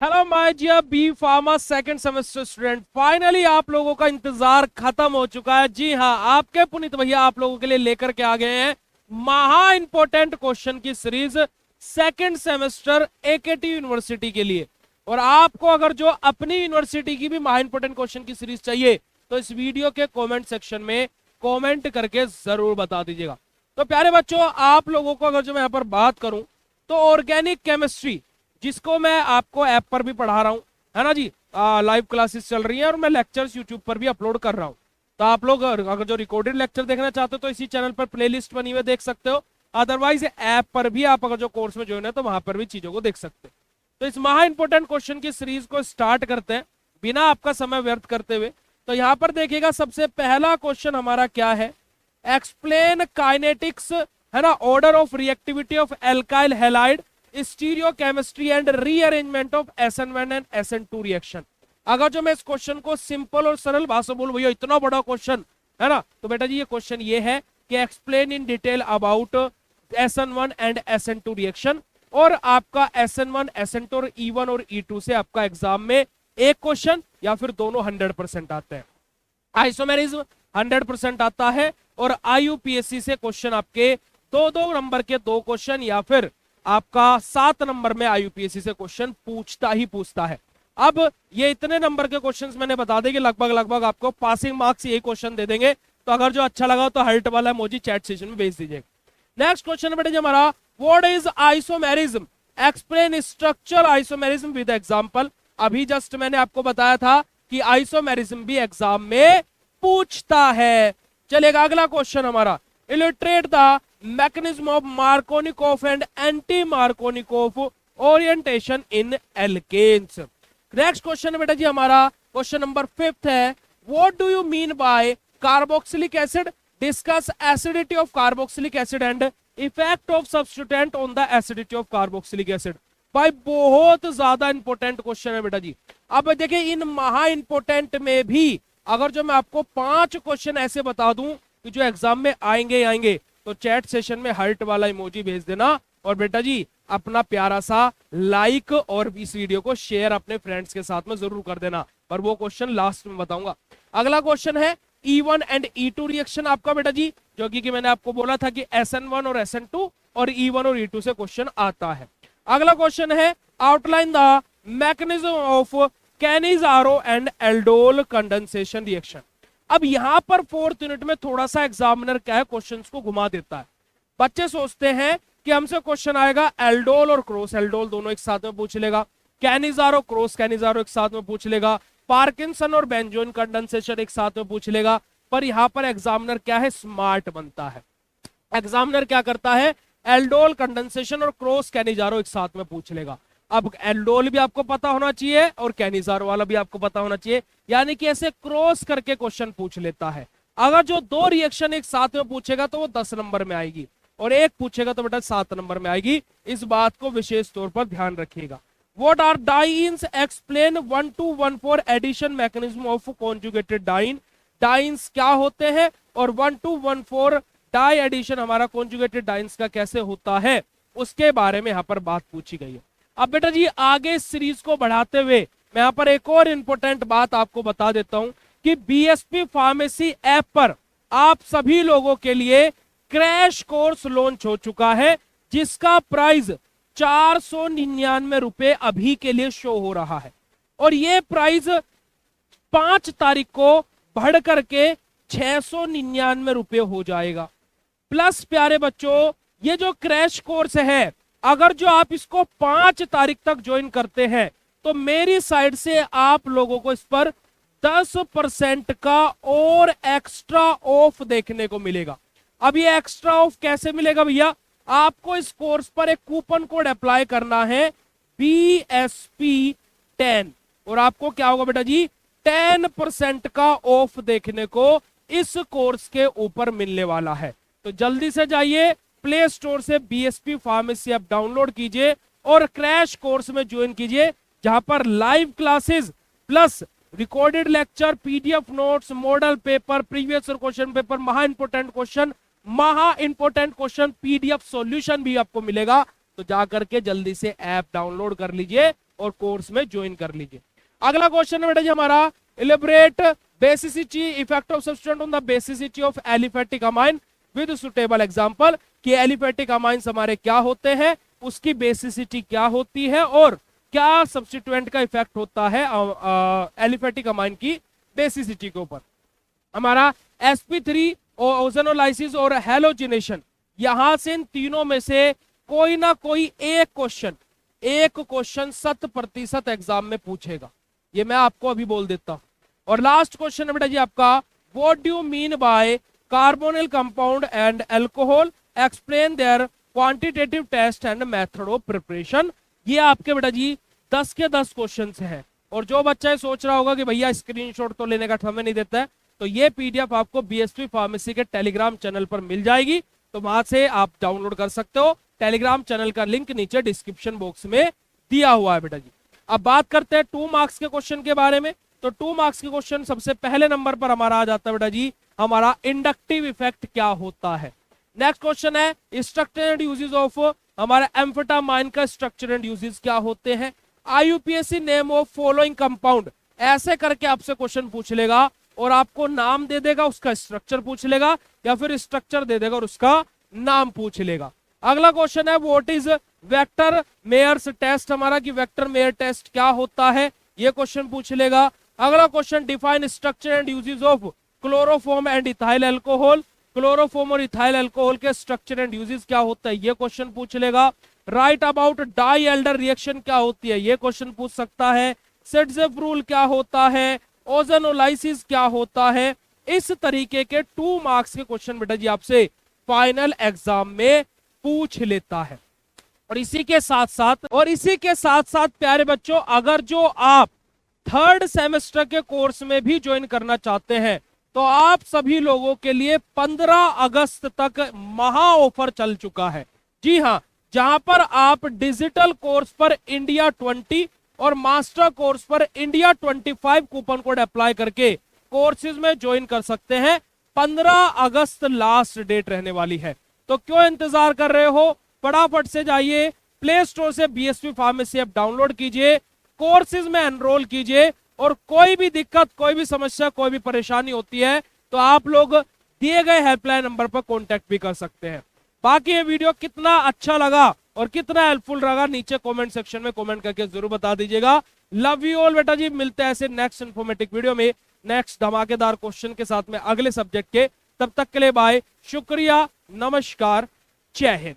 Hello my dear B pharma second semester student. Finally आप लोगों का इंतजार खत्म हो चुका है। जी हाँ, आपके पुनीत भैया आप लोगों के लिए लेकर के आ गए हैं महा इंपोर्टेंट क्वेश्चन की सीरीज सेकंड सेमेस्टर एकेटी यूनिवर्सिटी के लिए। और आपको अगर जो अपनी यूनिवर्सिटी की भी महा इंपोर्टेंट क्वेश्चन की सीरीज चाहिए तो इस वीडियो के कॉमेंट सेक्शन में कॉमेंट करके जरूर बता दीजिएगा। तो प्यारे बच्चों, आप लोगों को अगर जो मैं यहाँ पर बात करूं तो ऑर्गेनिक केमिस्ट्री, जिसको मैं आपको ऐप पर भी पढ़ा रहा हूं, है ना जी, लाइव क्लासेस चल रही हैं और मैं लेक्चर्स यूट्यूब पर भी अपलोड कर रहा हूं। तो आप लोग अगर जो रिकॉर्डेड लेक्चर देखना चाहते हो तो इसी चैनल पर प्लेलिस्ट बनी हुई देख सकते हो। अदरवाइज ऐप पर भी आप अगर जो कोर्स में ज्वाइन है तो वहां पर भी चीजों को देख सकते हो। तो इस महा इंपोर्टेंट क्वेश्चन की सीरीज को स्टार्ट करते हैं बिना आपका समय व्यर्थ करते हुए। तो यहां पर देखिएगा, सबसे पहला क्वेश्चन हमारा क्या है, एक्सप्लेन काइनेटिक्स, है ना, order of reactivity of alkyl halide, stereochemistry and rearrangement of SN1 and SN2 reaction. अगर जो मैं इस क्वेश्चन को सिंपल और सरल भाषा बोल, भैया इतना बड़ा क्वेश्चन है ना, तो बेटा जी ये क्वेश्चन ये है कि explain in detail about SN1 and SN2 reaction. और आपका SN1 SN2 और E1 और E2 से आपका एग्जाम में एक क्वेश्चन या फिर दोनों 100% आते हैं। आइसोमेरिज्म 100% आता है और IUPAC से क्वेश्चन आपके दो दो नंबर के दो क्वेश्चन या फिर आपका 7 नंबर में IUPAC से क्वेश्चन पूछता है। अब ये इतने नंबर के क्वेश्चंस मैंने बता देंगे, लगभग आपको पासिंग मार्क्स यही क्वेश्चन दे देंगे। तो अगर जो अच्छा लगा तो हर्ट वाला इमोजी चैट सेशन में भेज दीजिएगा। नेक्स्ट क्वेश्चन बेटे जी हमारा, what is isomerism, explain structure isomerism with example. अभी जस्ट मैंने आपको बताया था कि आइसोमेरिज्म भी एग्जाम में पूछता है। चलेगा अगला क्वेश्चन हमारा, illustrate the mechanism of Markovnikov and anti Markovnikov orientation in alkenes. Next question बेटा जी हमारा क्वेश्चन नंबर 5 है, what do you mean by carboxylic acid, discuss acidity of carboxylic acid and effect of substituent on the acidity of carboxylic acid. भाई बहुत ज्यादा important question है बेटा जी। अब देखिए इन महा इंपॉर्टेंट में भी अगर जो मैं आपको 5 क्वेश्चन ऐसे बता दूं कि जो एग्जाम में आएंगे तो चैट सेशन में हार्ट वाला इमोजी भेज देना। और बेटा जी अपना प्यारा सा लाइक और इस वीडियो को शेयर अपने फ्रेंड्स के साथ में जरूर कर देना, पर वो क्वेश्चन लास्ट में बताऊंगा। अगला क्वेश्चन है E1 एंड E2 रिएक्शन आपका बेटा जी, जो कि मैंने आपको बोला था कि SN1 और SN2 और E1 और E2 से क्वेश्चन आता है। अगला क्वेश्चन है, outline the mechanism of Cannizzaro and aldol condensation reaction. अब यहां पर 4th यूनिट में थोड़ा सा एग्जामिनर क्या है, क्वेश्चंस को घुमा देता है। बच्चे सोचते हैं कि हमसे क्वेश्चन आएगा एल्डोल और क्रॉस एल्डोल दोनों एक साथ में पूछ लेगा, कैनिजारो क्रॉस कैनिजारो एक साथ में पूछ लेगा, पार्किंसन और बेंजोइन कंडेंसेशन एक साथ में पूछ लेगा। पर यहां पर एग्जामिनर क्या है, स्मार्ट बनता है। एग्जामिनर क्या करता है, एल्डोल कंडेंसेशन और क्रॉस कैनिजारो एक साथ में पूछ लेगा। अब एल्डोल भी आपको पता होना चाहिए और कैनिजारो वाला भी आपको पता होना चाहिए, यानी कि ऐसे क्रॉस करके क्वेश्चन पूछ लेता है। अगर जो 2 रिएक्शन एक साथ में पूछेगा तो वो 10 नंबर में आएगी और एक पूछेगा तो बेटा 7 नंबर में आएगी। इस बात को विशेष तौर पर ध्यान रखिएगा। What are dienes, explain 1 to 1,4 addition mechanism of conjugated diene. Dienes क्या होते हैं और 1 to 1,4 डाई एडिशन हमारा कॉन्जुगेटेड डाइन्स का कैसे होता है, उसके बारे में यहाँ पर बात पूछी गई है। अब बेटा जी आगे इस सीरीज को बढ़ाते हुए मैं यहाँ पर एक और इंपॉर्टेंट बात आपको बता देता हूं कि BSP फार्मेसी ऐप पर आप सभी लोगों के लिए क्रैश कोर्स लॉन्च हो चुका है, जिसका प्राइस 499 रुपए अभी के लिए शो हो रहा है। और ये प्राइस 5 तारीख को बढ़ करके 699 रुपए हो जाएगा। प्लस प्यारे बच्चों, ये जो क्रैश कोर्स है, अगर जो आप इसको 5 तारीख तक ज्वाइन करते हैं तो मेरी साइड से आप लोगों को इस पर 10% का और एक्स्ट्रा ऑफ देखने को मिलेगा। अब ये एक्स्ट्रा ऑफ कैसे मिलेगा भैया, आपको इस कोर्स पर एक कूपन कोड अप्लाई करना है BSP10 और आपको क्या होगा बेटा जी, 10% का ऑफ देखने को इस कोर्स के ऊपर मिलने वाला है। तो जल्दी से जाइए प्ले स्टोर से BSP फार्मेसी ऐप डाउनलोड कीजिए और क्रैश कोर्स में ज्वाइन कीजिए, जहां पर live classes plus recorded lecture, PDF notes, model paper, previous question paper, महा इंपोर्टेंट क्वेश्चन PDF सॉल्यूशन भी आपको मिलेगा। तो जाकर के जल्दी से ऐप डाउनलोड कर लीजिए और कोर्स में ज्वाइन कर लीजिए। अगला क्वेश्चन है बेटा जी हमारा, elaborate basicity effect of substituent on the basicity of aliphatic amine with suitable example, कि एलिफेटिक अमाइंस हमारे क्या होते हैं, उसकी बेसिसिटी क्या होती है और क्या सब्स्टिट्यूएंट का इफेक्ट होता है एलिफेटिक अमाइन की बेसिसिटी के ऊपर। हमारा sp3 ओजोनोलाइसिस और हेलोजिनेशन, यहां से इन तीनों में से कोई ना कोई एक क्वेश्चन 100% एग्जाम में पूछेगा, ये मैं आपको अभी बोल देता हूं। और लास्ट क्वेश्चन है बेटा जी आपका, what do you mean by carbonyl compound and alcohol, explain their quantitative test and method of preparation. ये आपके बेटा जी 10 के 10 क्वेश्चन हैं। और जो बच्चा सोच रहा होगा कि भैया स्क्रीनशॉट तो लेने का समय नहीं देता है, तो ये पीडीएफ आपको बीएसपी फार्मेसी के टेलीग्राम चैनल पर मिल जाएगी, तो वहां से आप डाउनलोड कर सकते हो। टेलीग्राम चैनल का लिंक नीचे डिस्क्रिप्शन बॉक्स में दिया हुआ है बेटा जी। अब बात करते हैं 2 मार्क्स के क्वेश्चन के बारे में। तो 2 मार्क्स के क्वेश्चन सबसे पहले नंबर पर हमारा आ जाता है बेटा जी हमारा इंडक्टिव इफेक्ट क्या होता है। नेक्स्ट क्वेश्चन है स्ट्रक्चर एंड यूजेस ऑफ, हमारा एम्फेटामाइन का स्ट्रक्चर एंड यूजेस क्या होते हैं। आईयूपीएससी नेम ऑफ फॉलोइंग कंपाउंड, ऐसे करके आपसे क्वेश्चन पूछ लेगा और आपको नाम दे देगा, उसका स्ट्रक्चर पूछ लेगा, या फिर स्ट्रक्चर दे देगा और उसका नाम पूछ लेगा। अगला क्वेश्चन है what is Victor Meyers test, हमारा कि वेक्टर मेयर टेस्ट क्या होता है, ये क्वेश्चन पूछ लेगा। अगला question define structure and uses of chloroform and ethyl alcohol, chloroform और इथाइल अल्कोहल के स्ट्रक्चर एंड यूजेस क्या होता है, ये क्वेश्चन पूछ लेगा। राइट अबाउट डाई एल्डर रिएक्शन क्या होती है, ये क्वेश्चन पूछ सकता है। सेट्जेफ रूल क्या होता है, ओजोनोलाइसिस क्या होता है। इस तरीके के 2 मार्क्स के क्वेश्चन बेटा जी आपसे फाइनल एग्जाम में पूछ लेता है। और इसी के साथ साथ प्यारे बच्चों, अगर जो आप 3rd सेमेस्टर के कोर्स में भी ज्वाइन करना चाहते हैं, तो आप सभी लोगों के लिए 15 अगस्त तक महा ऑफर चल चुका है। जी हां, जहां पर आप डिजिटल कोर्स पर इंडिया 20 और मास्टर कोर्स पर इंडिया 25 कूपन कोड अप्लाई करके कोर्सेज में ज्वाइन कर सकते हैं। 15 अगस्त लास्ट डेट रहने वाली है, तो क्यों इंतजार कर रहे हो, फटाफट से जाइए प्ले स्टोर से बीएसपी फार्मेसी ऐप डाउनलोड कीजिए, कोर्सेज में एनरोल कीजिए। और कोई भी दिक्कत, कोई भी समस्या, कोई भी परेशानी होती है तो आप लोग दिए गए हेल्पलाइन नंबर पर कॉन्टैक्ट भी कर सकते हैं। बाकी ये वीडियो कितना अच्छा लगा और कितना हेल्पफुल रहा नीचे कमेंट सेक्शन में कमेंट करके जरूर बता दीजिएगा। लव यू ऑल बेटा जी, मिलते हैं ऐसे नेक्स्ट इन्फॉर्मेटिव वीडियो में नेक्स्ट धमाकेदार क्वेश्चन के साथ में अगले सब्जेक्ट के। तब तक के लिए बाय, शुक्रिया, नमस्कार, जय हिंद।